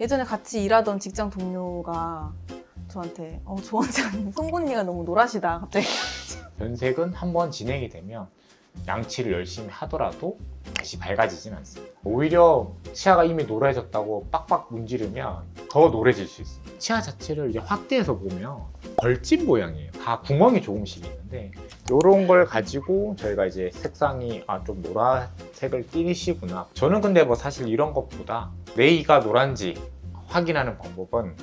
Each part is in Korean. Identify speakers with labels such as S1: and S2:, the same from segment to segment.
S1: 예전에 같이 일하던 직장 동료가 저한테 조 원장님 송곳니가 너무 노라시다 갑자기.
S2: 변색은 한번 진행이 되면 양치를 열심히 하더라도 다시 밝아지진 않습니다. 오히려 치아가 이미 노래졌다고 빡빡 문지르면 더 노래질 수 있습니다. 치아 자체를 이제 확대해서 보면 벌집 모양이에요. 다 구멍이 조금씩 있는데 이런 걸 가지고 저희가 이제 색상이 좀 노란색을 띠시구나. 저는 근데 뭐 사실 이런 것보다 내 이가 노란지 확인하는 방법은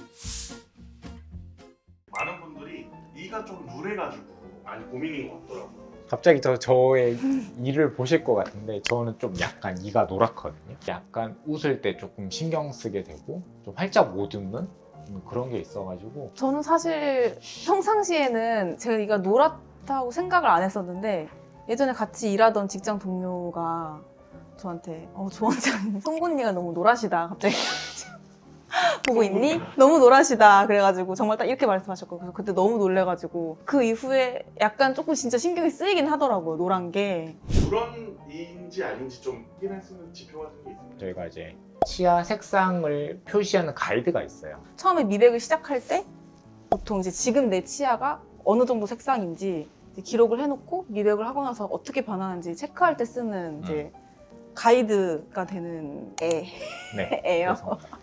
S3: 많은 분들이 이가 좀 누래가지고 많이 고민인 것 같더라고요.
S2: 갑자기 저의 이를 보실 것 같은데 저는 좀 약간 이가 노랗거든요. 약간 웃을 때 조금 신경 쓰게 되고 좀 활짝 못 웃는 그런 게 있어가지고
S1: 저는 사실 평상시에는 제가 이가 노랗다고 생각을 안 했었는데 예전에 같이 일하던 직장 동료가 저한테 조 원장님 송곳니가 너무 노라시다 갑자기. 보고 있니? 너무 노라시다 그래가지고 정말 딱 이렇게 말씀하셨고 그래서 그때 너무 놀래가지고 그 이후에 약간 조금 진짜 신경이 쓰이긴 하더라고요. 노란 게.
S3: 그런 이인지 아닌지 좀 확인할 수 있는 지표 같은 게 있습니다.
S2: 저희가 이제 치아 색상을 표시하는 가이드가 있어요.
S1: 처음에 미백을 시작할 때 보통 이제 지금 내 치아가 어느 정도 색상인지 이제 기록을 해놓고 미백을 하고 나서 어떻게 변하는지 체크할 때 쓰는 이제 가이드가 되는
S2: 네.
S1: 애예요.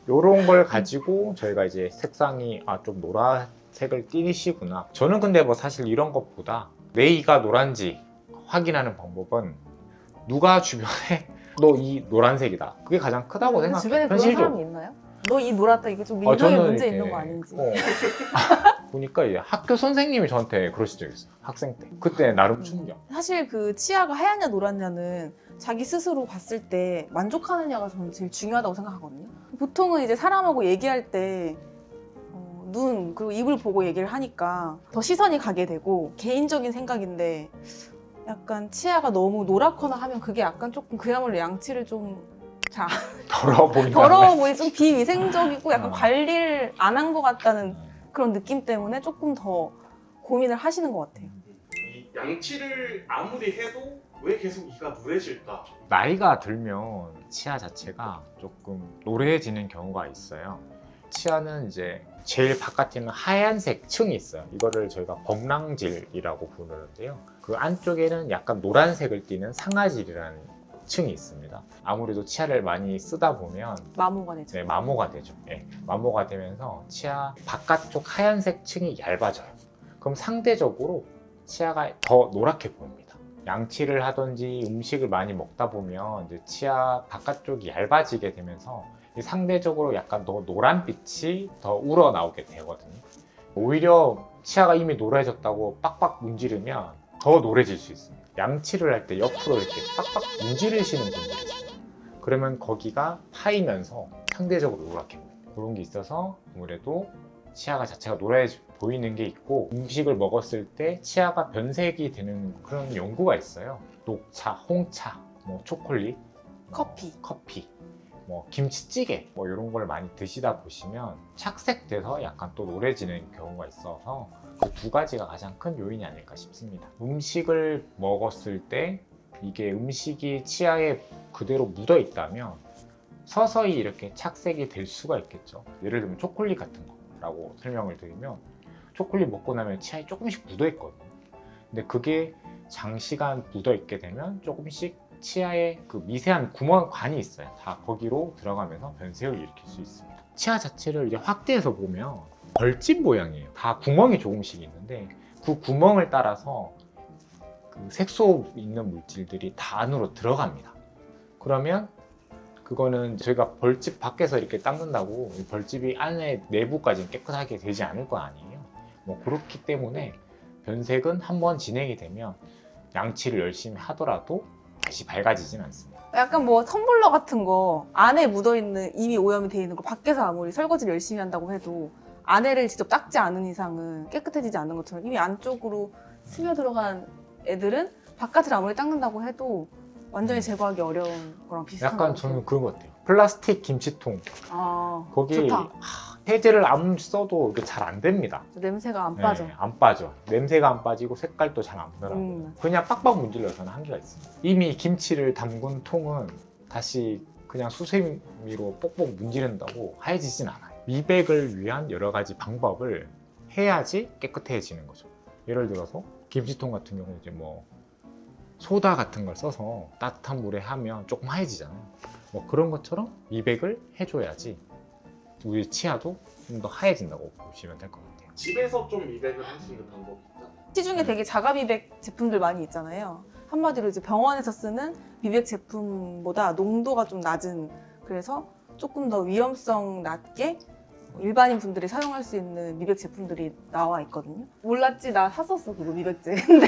S2: 이런 걸 가지고 저희가 이제 색상이 좀 노란색을 띠시구나. 저는 근데 뭐 사실 이런 것보다 내 이가 노란지 확인하는 방법은 누가 주변에 너 이 노란색이다. 그게 가장 크다고 생각해요.
S1: 주변에 그런
S2: 현실적으로.
S1: 사람이 있나요? 너 이 노랗다 이게 좀 민정에 문제 있는 거 아닌지.
S2: 보니까 이제 학교 선생님이 저한테 그러신 적이 있어요. 학생 때. 그때 나름 충격.
S1: 사실 그 치아가 하얗냐 노랗냐는 자기 스스로 봤을 때 만족하느냐가 저는 제일 중요하다고 생각하거든요. 보통은 이제 사람하고 얘기할 때 눈 그리고 입을 보고 얘기를 하니까 더 시선이 가게 되고 개인적인 생각인데 약간 치아가 너무 노랗거나 하면 그게 약간 조금 그야말로 양치를 좀 잘
S2: 더러워 보인다.
S1: 더러워 보이 좀 비위생적이고 약간
S2: 아.
S1: 관리를 안 한 것 같다는 그런 느낌 때문에 조금 더 고민을 하시는 것 같아요.
S3: 이 양치를 아무리 해도 왜 계속 이가 누래질까?
S2: 나이가 들면 치아 자체가 조금 노래해지는 경우가 있어요. 치아는 이제 제일 바깥에 있는 하얀색 층이 있어요. 이거를 저희가 범랑질이라고 부르는데요. 그 안쪽에는 약간 노란색을 띠는 상아질이라는 층이 있습니다. 아무래도 치아를 많이 쓰다 보면
S1: 마모가 되죠.
S2: 네, 마모가 되죠. 네, 마모가 되면서 치아 바깥쪽 하얀색 층이 얇아져요. 그럼 상대적으로 치아가 더 노랗게 보입니다. 양치를 하든지 음식을 많이 먹다 보면 이제 치아 바깥쪽이 얇아지게 되면서 상대적으로 약간 더 노란빛이 더 우러나오게 되거든요. 오히려 치아가 이미 노래졌다고 빡빡 문지르면 더 노래질 수 있습니다. 양치를 할 때 옆으로 이렇게 빡빡 문지르시는 분들이 있어요. 그러면 거기가 파이면서 상대적으로 노랗게 보여요. 그런 게 있어서 아무래도 치아가 자체가 노래 보이는 게 있고 음식을 먹었을 때 치아가 변색이 되는 그런 연구가 있어요. 녹차, 홍차, 뭐 초콜릿, 커피, 뭐 김치찌개 뭐 이런 걸 많이 드시다 보시면 착색돼서 약간 또 노래지는 경우가 있어서 그 두 가지가 가장 큰 요인이 아닐까 싶습니다. 음식을 먹었을 때 이게 음식이 치아에 그대로 묻어 있다면 서서히 이렇게 착색이 될 수가 있겠죠. 예를 들면 초콜릿 같은 거라고 설명을 드리면 초콜릿 먹고 나면 치아에 조금씩 묻어 있거든요. 근데 그게 장시간 묻어 있게 되면 조금씩 치아에 그 미세한 구멍관이 있어요. 다 거기로 들어가면서 변색을 일으킬 수 있습니다. 치아 자체를 이제 확대해서 보면 벌집 모양이에요. 다 구멍이 조금씩 있는데 그 구멍을 따라서 그 색소 있는 물질들이 다 안으로 들어갑니다. 그러면 그거는 저희가 벌집 밖에서 이렇게 닦는다고 벌집이 안에 내부까지는 깨끗하게 되지 않을 거 아니에요. 뭐 그렇기 때문에 변색은 한번 진행이 되면 양치를 열심히 하더라도 다시 밝아지진 않습니다.
S1: 약간 뭐 텀블러 같은 거 안에 묻어있는 이미 오염이 돼 있는 거 밖에서 아무리 설거지를 열심히 한다고 해도 안에를 직접 닦지 않은 이상은 깨끗해지지 않는 것처럼 이미 안쪽으로 스며 들어간 애들은 바깥을 아무리 닦는다고 해도 완전히 제거하기 어려운 거랑 비슷한
S2: 약간
S1: 것 같아요.
S2: 저는 그런 것 같아요. 플라스틱 김치통 거기
S1: 좋다.
S2: 세제를 안 써도 이게 잘 안 됩니다.
S1: 냄새가 안 빠져.
S2: 안 빠져. 냄새가 안 빠지고 색깔도 잘 안 변하고 그냥 빡빡 문질러서는 한계가 있습니다. 이미 김치를 담근 통은 다시 그냥 수세미로 뽁뽁 문지른다고 하얘지진 않아요. 미백을 위한 여러 가지 방법을 해야지 깨끗해지는 거죠. 예를 들어서 김치통 같은 경우 이제 뭐 소다 같은 걸 써서 따뜻한 물에 하면 조금 하얘지잖아요. 뭐 그런 것처럼 미백을 해줘야지 우리 치아도 좀 더 하얘진다고 보시면 될 것 같아요.
S3: 집에서 좀 미백을 할 수 있는 방법이 있다.
S1: 시중에 되게 자가 미백 제품들 많이 있잖아요. 한마디로 이제 병원에서 쓰는 미백 제품보다 농도가 좀 낮은, 그래서 조금 더 위험성 낮게 일반인 분들이 사용할 수 있는 미백 제품들이 나와 있거든요. 몰랐지, 나 샀었어 그거 미백제. 근데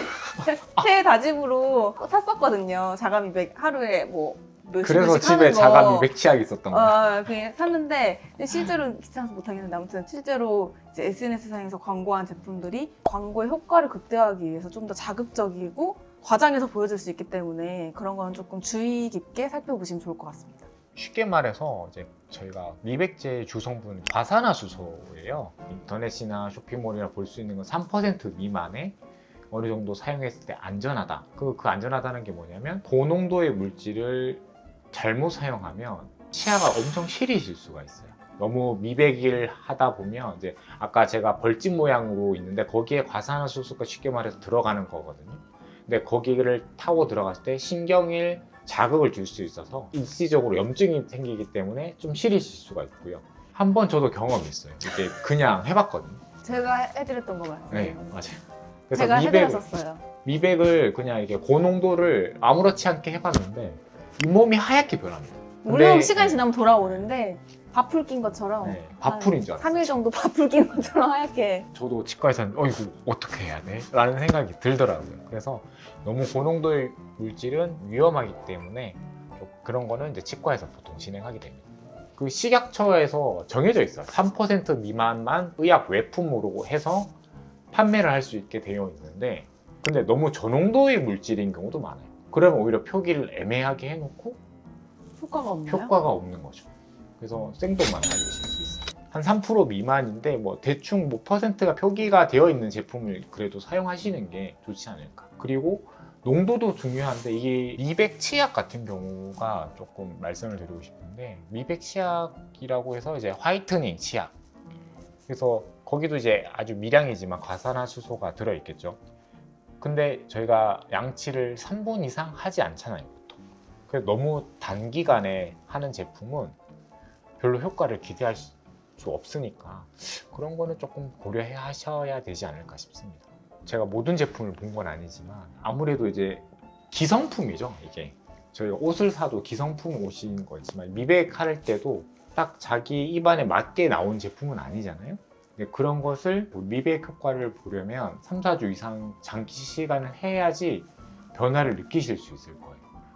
S1: 새 다짐으로 샀었거든요. 자가 미백 하루에 뭐 몇십
S2: 그래서
S1: 분씩
S2: 집에
S1: 하는 거.
S2: 자가 미백 치약이 있었던 거예요.
S1: 그냥 샀는데 실제로 귀찮아서 못하겠는데, 아무튼 실제로 이제 SNS상에서 광고한 제품들이 광고의 효과를 극대화하기 위해서 좀 더 자극적이고 과장해서 보여줄 수 있기 때문에 그런 건 조금 주의 깊게 살펴보시면 좋을 것 같습니다.
S2: 쉽게 말해서 이제 저희가 미백제 주성분 과산화수소예요. 인터넷이나 쇼핑몰이나 볼 수 있는 건 3% 미만의 어느 정도 사용했을 때 안전하다. 그 안전하다는 게 뭐냐면 고농도의 물질을 잘못 사용하면 치아가 엄청 시리실 수가 있어요. 너무 미백을 하다 보면 이제 아까 제가 벌집 모양으로 있는데 거기에 과산화수소가 쉽게 말해서 들어가는 거거든요. 근데 거기를 타고 들어갔을 때 신경에 자극을 줄 수 있어서 일시적으로 염증이 생기기 때문에 좀 시리실 수가 있고요. 한 번 저도 경험이 있어요. 이게 그냥 해봤거든요.
S1: 제가 해드렸던 거 맞아요.
S2: 네, 맞아요. 그래서
S1: 제가 해드렸었어요.
S2: 미백을 그냥 이게 고농도를 아무렇지 않게 해봤는데 잇몸이 하얗게 변합니다.
S1: 물론
S2: 근데-
S1: 시간이 지나면 돌아오는데 밥풀 낀 것처럼
S2: 네, 밥풀인 줄 알았어요.
S1: 3일 정도 밥풀 낀 것처럼 하얗게.
S2: 저도 치과에서는 이거 어떻게 해야 돼? 라는 생각이 들더라고요. 그래서 너무 고농도의 물질은 위험하기 때문에 좀 그런 거는 이제 치과에서 보통 진행하게 됩니다. 그 식약처에서 정해져 있어요. 3% 미만만 의약 외품으로 해서 판매를 할 수 있게 되어 있는데, 근데 너무 저농도의 물질인 경우도 많아요. 그러면 오히려 표기를 애매하게 해놓고
S1: 효과가 없나요?
S2: 효과가 없는 거죠. 그래서 생돈만 가지실 수 있어요. 한 3% 미만인데 뭐 대충 뭐 퍼센트가 표기가 되어 있는 제품을 그래도 사용하시는 게 좋지 않을까. 그리고 농도도 중요한데 이게 미백 치약 같은 경우가 조금 말씀을 드리고 싶은데, 미백 치약이라고 해서 이제 화이트닝 치약. 그래서 거기도 이제 아주 미량이지만 과산화수소가 들어있겠죠. 근데 저희가 양치를 3분 이상 하지 않잖아요, 보통. 그래서 너무 단기간에 하는 제품은 별로 효과를 기대할 수 없으니까 그런 거는 조금 고려하셔야 되지 않을까 싶습니다. 제가 모든 제품을 본 건 아니지만 아무래도 이제 기성품이죠, 이게. 저희가 옷을 사도 기성품 옷인 거지만 미백할 때도 딱 자기 입안에 맞게 나온 제품은 아니잖아요. 근데 그런 것을 미백 효과를 보려면 3, 4주 이상 장기 시간을 해야지 변화를 느끼실 수 있을 거예요.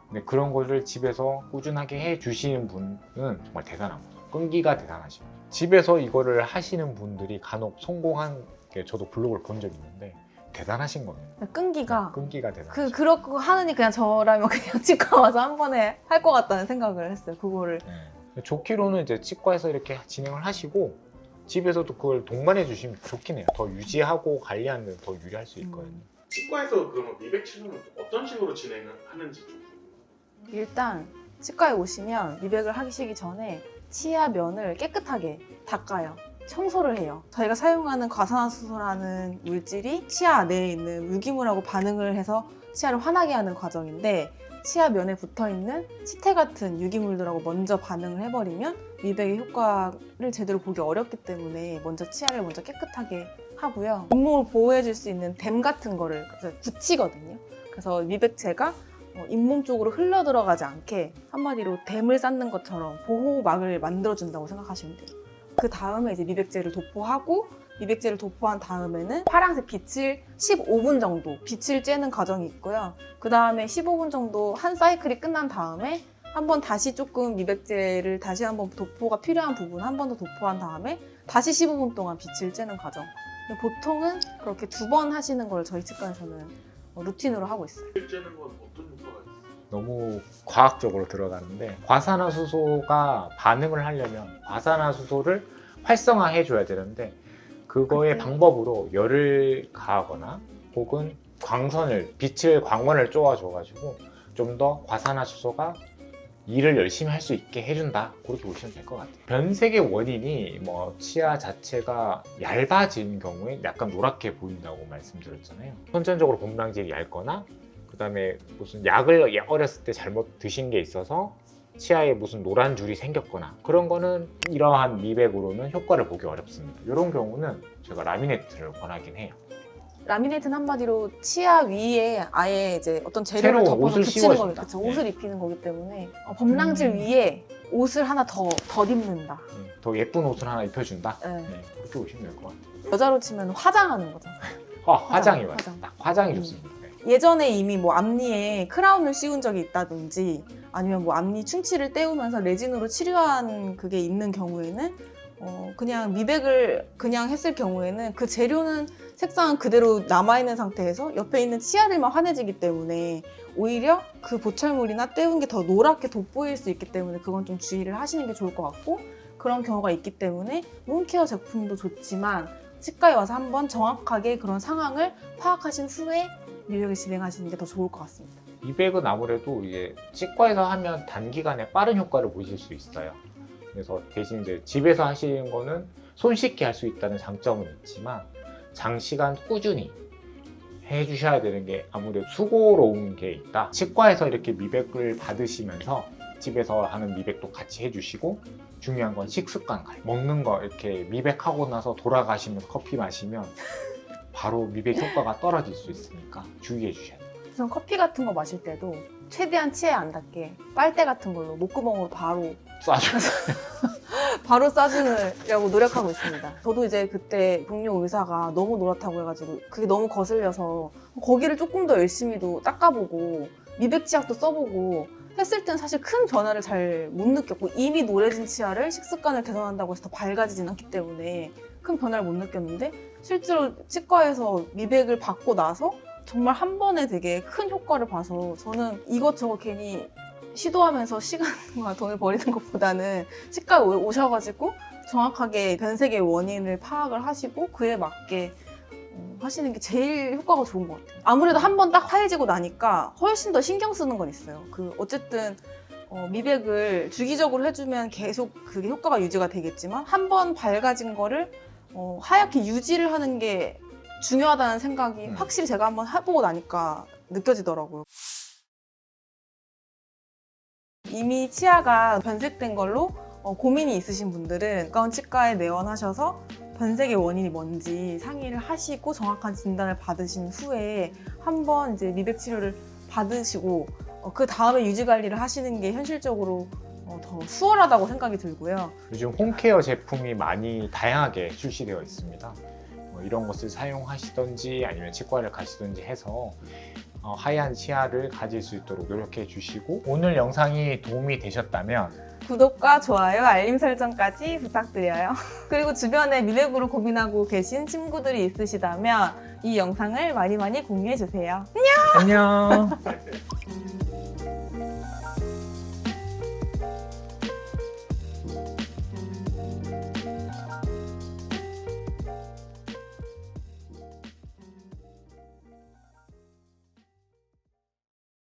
S2: 근데 그런 거를 집에서 꾸준하게 해 주시는 분은 정말 대단한 거죠. 끈기가 대단하십니다. 집에서 이거를 하시는 분들이 간혹 성공한 게 저도 블로그를 본 적이 있는데 대단하신 겁니다.
S1: 끈기가
S2: 끈기가 대단하죠.
S1: 그렇고 하느니 그냥 저라면 그냥 치과 와서 한 번에 할 것 같다는 생각을 했어요. 그거를.
S2: 네. 좋기로는 이제 치과에서 이렇게 진행을 하시고 집에서도 그걸 동반해 주시면 좋긴 해요. 더 유지하고 관리하는 데 더 유리할 수 있거든요.
S3: 치과에서 그러면 미백 치료는 어떤 식으로 진행을 하는지 좀.
S1: 일단 치과에 오시면 미백을 하시기 전에 치아 면을 깨끗하게 닦아요. 청소를 해요. 저희가 사용하는 과산화수소라는 물질이 치아 내에 있는 유기물하고 반응을 해서 치아를 환하게 하는 과정인데, 치아 면에 붙어있는 치태 같은 유기물들하고 먼저 반응을 해버리면 미백의 효과를 제대로 보기 어렵기 때문에 먼저 치아를 먼저 깨끗하게 하고요. 잇몸을 보호해줄 수 있는 댐 같은 거를 붙이거든요. 그래서 미백제가 잇몸 쪽으로 흘러 들어가지 않게 한마디로 댐을 쌓는 것처럼 보호막을 만들어준다고 생각하시면 돼요. 그 다음에 이제 미백제를 도포하고, 미백제를 도포한 다음에는 파란색 빛을 15분 정도 빛을 쬐는 과정이 있고요. 그 다음에 15분 정도 한 사이클이 끝난 다음에 한번 다시 조금 미백제를 다시 한번 도포가 필요한 부분 한 번 더 도포한 다음에 다시 15분 동안 빛을 쬐는 과정. 보통은 그렇게 2번 하시는 걸 저희 치과에서는 루틴으로 하고 있어요.
S3: 실제는 건 어떤 효과가 있어요?
S2: 너무 과학적으로 들어가는데, 과산화수소가 반응을 하려면 과산화수소를 활성화해 줘야 되는데, 그거의 방법으로 열을 가하거나 혹은 광선을 빛을 광원을 쪼아 줘 가지고 좀 더 과산화수소가 일을 열심히 할 수 있게 해준다. 그렇게 보시면 될 것 같아요. 변색의 원인이 뭐 치아 자체가 얇아진 경우에 약간 노랗게 보인다고 말씀드렸잖아요. 선천적으로 범랑질이 얇거나 그다음에 무슨 약을 어렸을 때 잘못 드신 게 있어서 치아에 무슨 노란 줄이 생겼거나 그런 거는 이러한 미백으로는 효과를 보기 어렵습니다. 이런 경우는 제가 라미네이트를 권하긴 해요.
S1: 라미네이트는 한마디로 치아 위에 아예 이제 어떤 재료를
S2: 새로운
S1: 덮어서
S2: 옷을
S1: 붙이는
S2: 씌워준다.
S1: 거기, 그쵸?
S2: 네.
S1: 옷을 입히는 거기 때문에 범랑질 위에 옷을 하나 더 덧입는다.
S2: 더 예쁜 옷을 하나 입혀준다.
S1: 네.
S2: 네, 그렇게 보시면 될 것 같아요.
S1: 여자로 치면 화장하는 거죠.
S2: 화장이 맞아요.
S1: 화장.
S2: 딱 화장이 좋습니다. 네.
S1: 예전에 이미 뭐 앞니에 크라운을 씌운 적이 있다든지 아니면 뭐 앞니 충치를 때우면서 레진으로 치료한 그게 있는 경우에는 그냥 미백을 그냥 했을 경우에는 그 재료는 색상은 그대로 남아있는 상태에서 옆에 있는 치아들만 환해지기 때문에 오히려 그 보철물이나 때운 게 더 노랗게 돋보일 수 있기 때문에 그건 좀 주의를 하시는 게 좋을 것 같고, 그런 경우가 있기 때문에 홈케어 제품도 좋지만 치과에 와서 한번 정확하게 그런 상황을 파악하신 후에 미백을 진행하시는 게 더 좋을 것 같습니다.
S2: 미백은 아무래도 이제 치과에서 하면 단기간에 빠른 효과를 보실 수 있어요. 그래서 대신 이제 집에서 하시는 거는 손쉽게 할 수 있다는 장점은 있지만 장시간 꾸준히 해주셔야 되는 게 아무래도 수고로운 게 있다. 치과에서 이렇게 미백을 받으시면서 집에서 하는 미백도 같이 해주시고, 중요한 건 식습관 관리. 먹는 거 이렇게 미백하고 나서 돌아가시면서 커피 마시면 바로 미백 효과가 떨어질 수 있으니까 주의해 주셔야 돼요.
S1: 우선 커피 같은 거 마실 때도 최대한 치아에 안 닿게 빨대 같은 걸로 목구멍으로 바로 싸주려고 노력하고 있습니다. 저도 이제 그때 동료 의사가 너무 노랗다고 해가지고 그게 너무 거슬려서 거기를 조금 더 열심히도 닦아보고 미백 치약도 써보고 했을 땐 사실 큰 변화를 잘 못 느꼈고, 이미 노래진 치아를 식습관을 개선한다고 해서 더 밝아지진 않기 때문에 큰 변화를 못 느꼈는데, 실제로 치과에서 미백을 받고 나서 정말 한 번에 되게 큰 효과를 봐서 저는 이것저것 괜히 시도하면서 시간과 돈을 버리는 것보다는 치과에 오셔가지고 정확하게 변색의 원인을 파악을 하시고 그에 맞게 하시는 게 제일 효과가 좋은 것 같아요. 아무래도 한 번 딱 하얘지고 나니까 훨씬 더 신경 쓰는 건 있어요. 어쨌든 미백을 주기적으로 해주면 계속 그게 효과가 유지가 되겠지만 한 번 밝아진 거를 하얗게 유지를 하는 게 중요하다는 생각이 확실히 제가 한번 해보고 나니까 느껴지더라고요. 이미 치아가 변색된 걸로 고민이 있으신 분들은 가까운 치과에 내원하셔서 변색의 원인이 뭔지 상의를 하시고 정확한 진단을 받으신 후에 한번 이제 미백 치료를 받으시고 그 다음에 유지 관리를 하시는 게 현실적으로 더 수월하다고 생각이 들고요.
S2: 요즘 홈케어 제품이 많이 다양하게 출시되어 있습니다. 이런 것을 사용하시던지 아니면 치과를 가시던지 해서 하얀 치아를 가질 수 있도록 노력해 주시고, 오늘 영상이 도움이 되셨다면
S1: 구독과 좋아요, 알림 설정까지 부탁드려요. 그리고 주변에 미백으로 고민하고 계신 친구들이 있으시다면 이 영상을 많이 공유해 주세요.
S2: 안녕.
S3: 네.